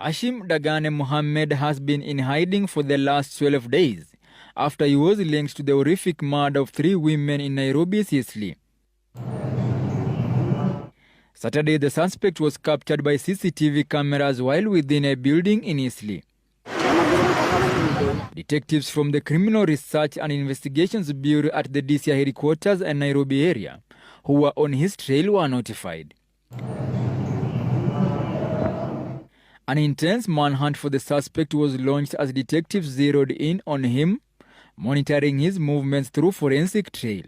Hashim Dagane Mohammed has been in hiding for the last 12 days after he was linked to the horrific murder of 3 women in Nairobi's Eastleigh. Saturday, the suspect was captured by CCTV cameras while within a building in Eastleigh. Detectives from the Criminal Research and Investigations Bureau at the DCI headquarters and Nairobi area, who were on his trail, were notified. An intense manhunt for the suspect was launched as detectives zeroed in on him, monitoring his movements through forensic trail.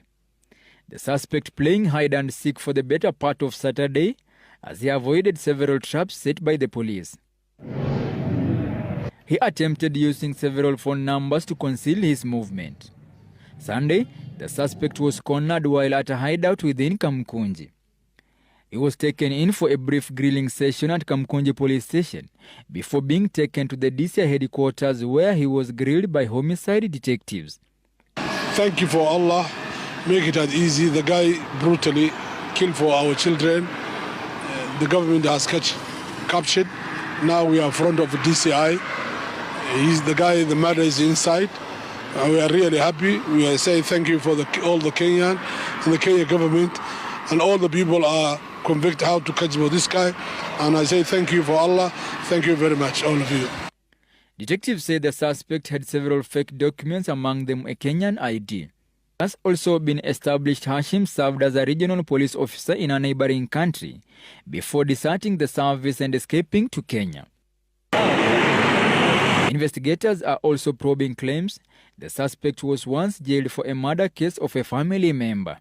The suspect playing hide and seek for the better part of Saturday as he avoided several traps set by the police. He attempted using several phone numbers to conceal his movement. Sunday, the suspect was cornered while at a hideout within Kamkunji. He was taken in for a brief grilling session at Kamkunji police station before being taken to the DCI headquarters where he was grilled by homicide detectives. Thank you for Allah. Make it as easy. The guy brutally killed for our children. The government has captured. Now we are in front of the DCI. He's the guy, the murder is inside. We are really happy. We are saying thank you for all the Kenyan and the Kenya government, and all the people are convicted how to catch this guy. And I say thank you for Allah. Thank you very much, all of you. Detectives say the suspect had several fake documents, among them a Kenyan ID. Has also been established Hashim served as a regional police officer in a neighboring country before deserting the service and escaping to Kenya. Investigators are also probing claims the suspect was once jailed for a murder case of a family member.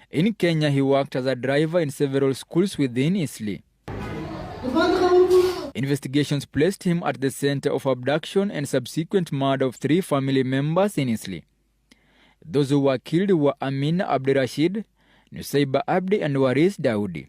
In Kenya, he worked as a driver in several schools within Eastleigh. Investigations placed him at the center of abduction and subsequent murder of 3 family members in Eastleigh. Those who were killed were Amina Abdirashid, Nusaiba Abdi and Waris Daudi.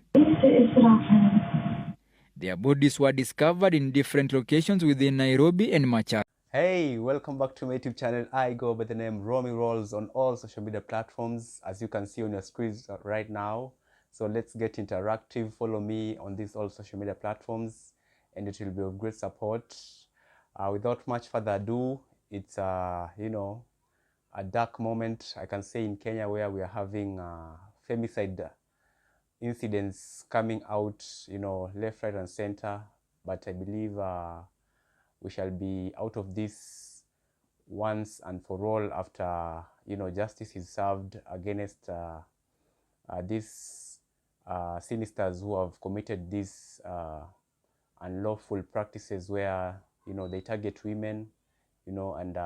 Their bodies were discovered in different locations within Nairobi and Machar. Hey, welcome back to my YouTube channel. I go by the name Romy Rolls on all social media platforms, as you can see on your screens right now. So let's get interactive. Follow me on these all social media platforms and it will be of great support. Without much further ado, it's a dark moment, I can say, in Kenya, where we are having femicide incidents coming out, left, right and center. But I believe we shall be out of this once and for all after justice is served against these sinisters who have committed these unlawful practices where they target women, and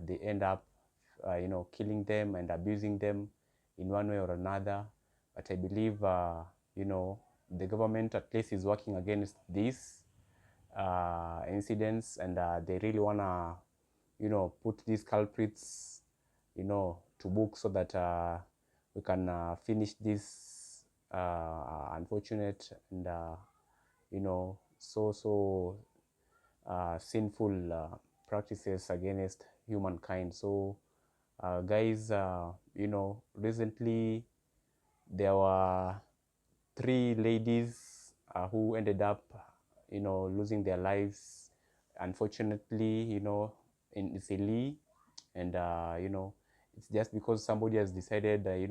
they end up killing them and abusing them in one way or another. But I believe the government at least is working against these incidents, and they really wanna put these culprits to book so that we can finish this unfortunate and so sinful practices against humankind. So guys, recently there were 3 ladies who ended up losing their lives, unfortunately, in Eastleigh. And it's just because somebody has decided they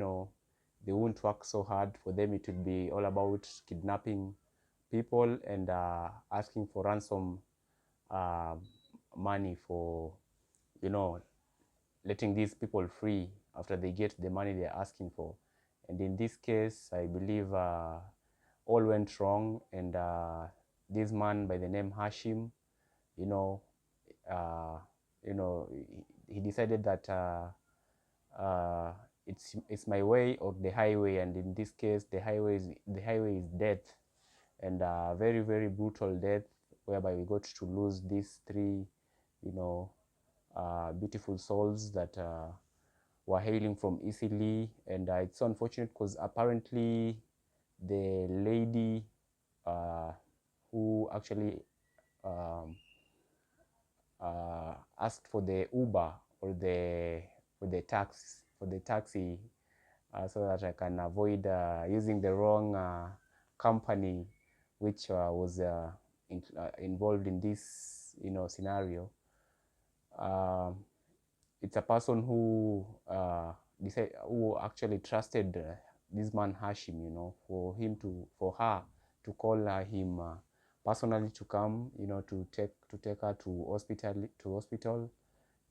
won't work so hard for them. It will be all about kidnapping people and asking for ransom money for letting these people free after they get the money they're asking for. And in this case, I believe all went wrong, and this man by the name Hashim, he decided that it's my way or the highway, and in this case, the highway is death, and very, very brutal death, whereby we got to lose these 3, beautiful souls that were hailing from Eastleigh. And it's so unfortunate because apparently the lady who actually asked for the Uber or the taxi so that I can avoid using the wrong company, which was involved in this, scenario. It's a person who who actually trusted this man Hashim, for her to call him personally to come, to take her to hospital.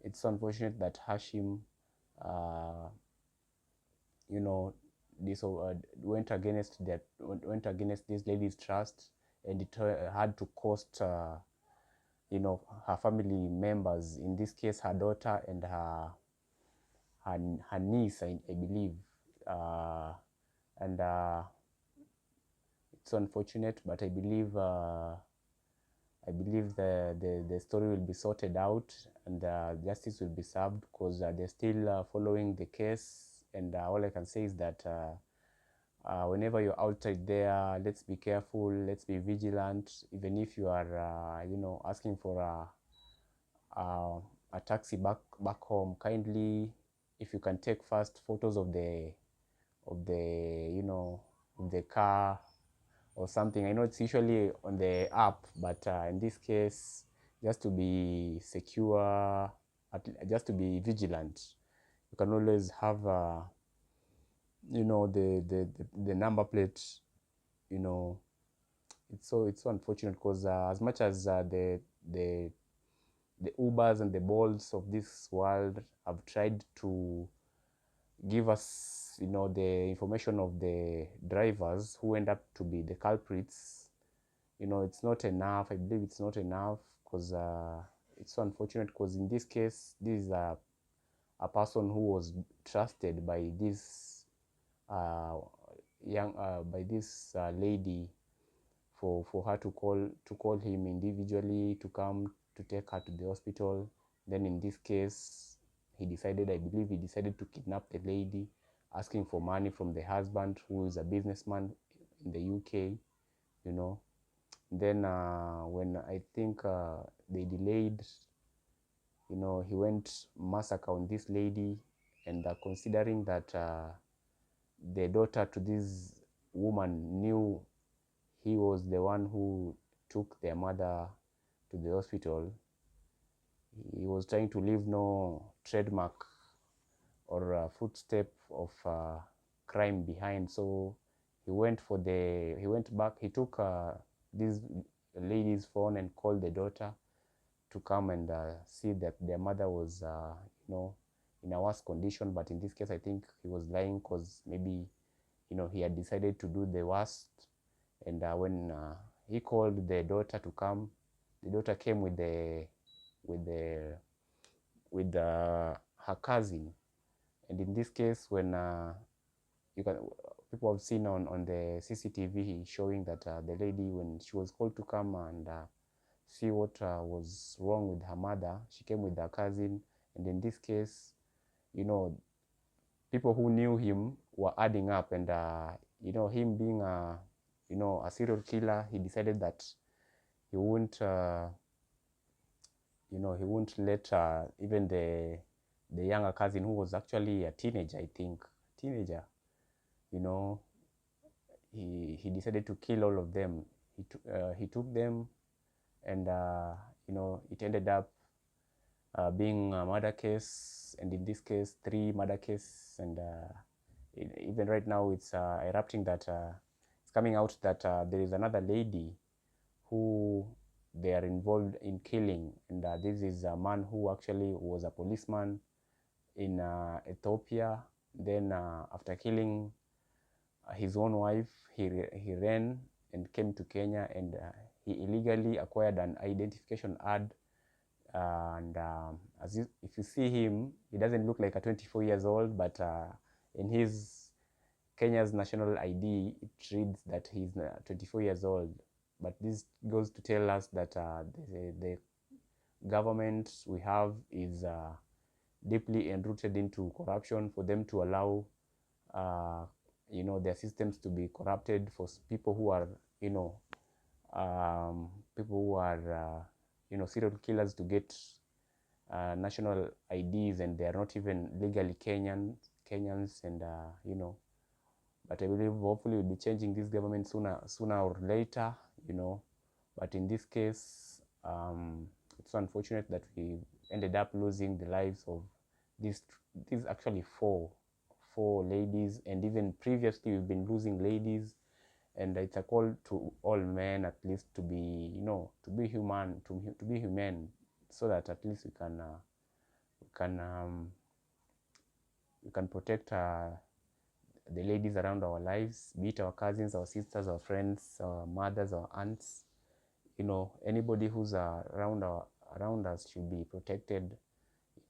It's unfortunate that Hashim, went against this lady's trust, and it had to cost her family members, in this case her daughter and her niece, I believe, and it's unfortunate, but I believe the story will be sorted out, and justice will be served, because they're still following the case. And all I can say is that whenever you're outside there, let's be careful, let's be vigilant. Even if you are asking for a taxi back home, kindly, if you can take first photos of the car or something. I know it's usually on the app, but in this case, just to be secure, just to be vigilant, you can always have the number plate. It's so unfortunate, because as much as the Ubers and the Bolts of this world have tried to give us the information of the drivers who end up to be the culprits, it's not enough. I believe it's not enough, because it's so unfortunate, because in this case, this is a person who was trusted by this lady, for her to call him individually to come to take her to the hospital. Then in this case, I believe he decided to kidnap the lady, asking for money from the husband, who is a businessman in the UK, Then when I think they delayed, he went massacre on this lady. And considering that the daughter to this woman knew he was the one who took their mother to the hospital, he was trying to leave no trademark or a footstep of crime behind. So he went back, he took this lady's phone and called the daughter to come and see that their mother was in a worse condition. But in this case, I think he was lying, because maybe he had decided to do the worst. And when he called the daughter to come, the daughter came with her cousin. And in this case, when people have seen on the CCTV showing that the lady, when she was called to come and see what was wrong with her mother, she came with her cousin. And in this case, people who knew him were adding up, and him being a serial killer, he decided that he won't let even the younger cousin, who was actually a teenager, I think, he decided to kill all of them. He took them, and it ended up being a murder case, and in this case 3 murder cases. And even right now it's erupting that it's coming out that there is another lady who they are involved in killing. And this is a man who actually was a policeman in Ethiopia. Then after killing his own wife, he ran and came to Kenya, and he illegally acquired an identification ad. And if you see him, he doesn't look like a 24 years old, but in his Kenya's national ID, it reads that he's 24 years old. But this goes to tell us that the government we have is deeply enrooted into corruption, for them to allow their systems to be corrupted, for people who are serial killers to get national IDs, and they are not even legally Kenyans. And but I believe hopefully we'll be changing this government sooner or later, But in this case, it's so unfortunate that we ended up losing the lives of these actually four ladies, and even previously we've been losing ladies. And it's a call to all men at least to be, to be human, to be humane, so that at least we can protect the ladies around our lives, be it our cousins, our sisters, our friends, our mothers, our aunts. Anybody who's around us should be protected,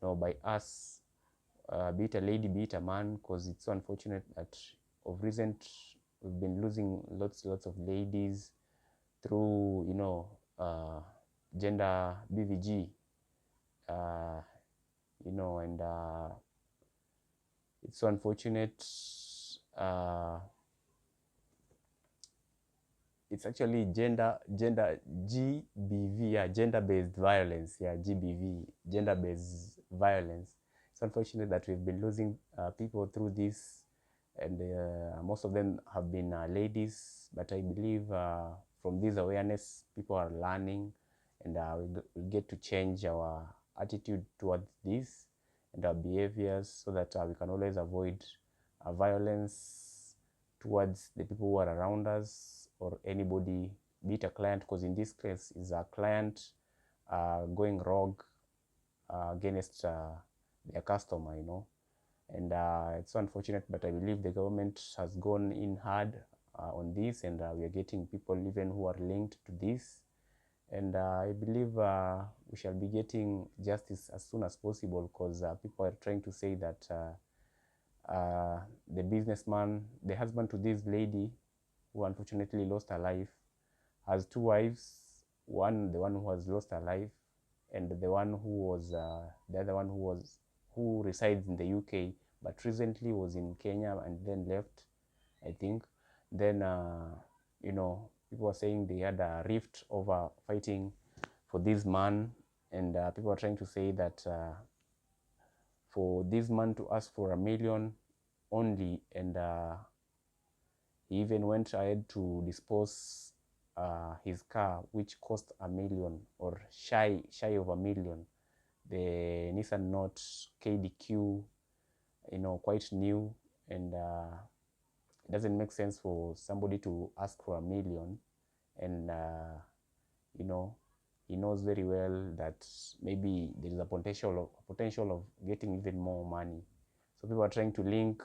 by us, be it a lady, be it a man, because it's so unfortunate that of recent we've been losing lots of ladies through gender BVG, and it's so unfortunate. It's actually gender GBV, gender-based violence, GBV, gender-based violence. It's unfortunate that we've been losing people through this, and most of them have been ladies. But I believe from this awareness, people are learning, and we get to change our attitude towards this and our behaviors, so that we can always avoid violence towards the people who are around us, or anybody, be it a client, because in this case is a client going rogue against their customer, and it's so unfortunate. But I believe the government has gone in hard on this, and we are getting people even who are linked to this, and I believe we shall be getting justice as soon as possible, because people are trying to say that the businessman, the husband to this lady who unfortunately lost her life, has two wives. The one who has lost her life, and the one who was the other one who resides in the UK, but recently was in Kenya and then left, I think. Then people are saying they had a rift over fighting for this man, and people are trying to say that for this man to ask for $1 million only, and he even went ahead to dispose his car, which cost $1 million, or shy of $1 million. The Nissan Note KDQ, quite new, and it doesn't make sense for somebody to ask for $1 million, and he knows very well that maybe there is a potential of getting even more money. So people are trying to link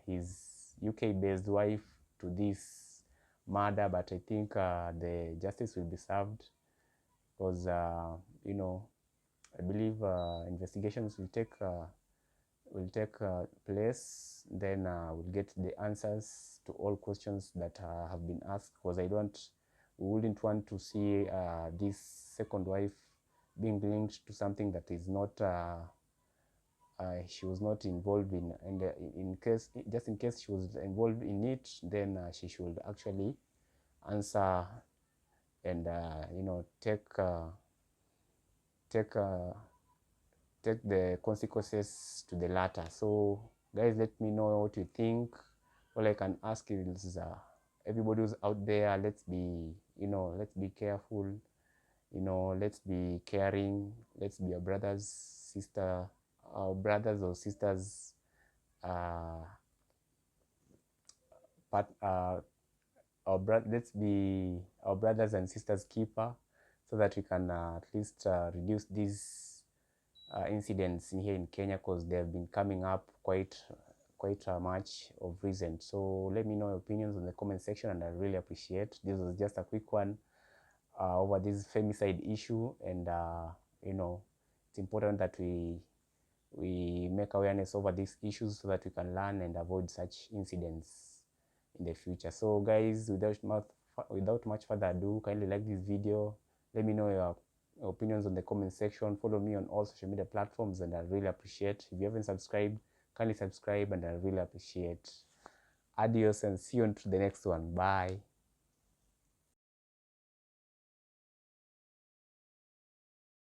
his UK-based wife to this murder, but I think the justice will be served, because I believe investigations will take place. Then we'll get the answers to all questions that have been asked, because we wouldn't want to see this second wife being linked to something that is not she was not involved in, and in case she was involved in it, then she should actually answer and take the consequences to the latter. So guys, let me know what you think. All I can ask is everybody who's out there, let's be careful, let's be caring, let's be our brothers or sisters, let's be our brothers and sisters keeper, so that we can at least reduce these incidents in here in Kenya, because they have been coming up quite much of recent. So let me know your opinions in the comment section, and I really appreciate. This was just a quick one over this femicide issue, and it's important that we make awareness over these issues, so that we can learn and avoid such incidents in the future. So guys, without much further ado, kindly like this video. Let me know your opinions on the comment section. Follow me on all social media platforms, and I really appreciate. If you haven't subscribed, kindly subscribe, and I really appreciate. Adios, and see you on to the next one. Bye.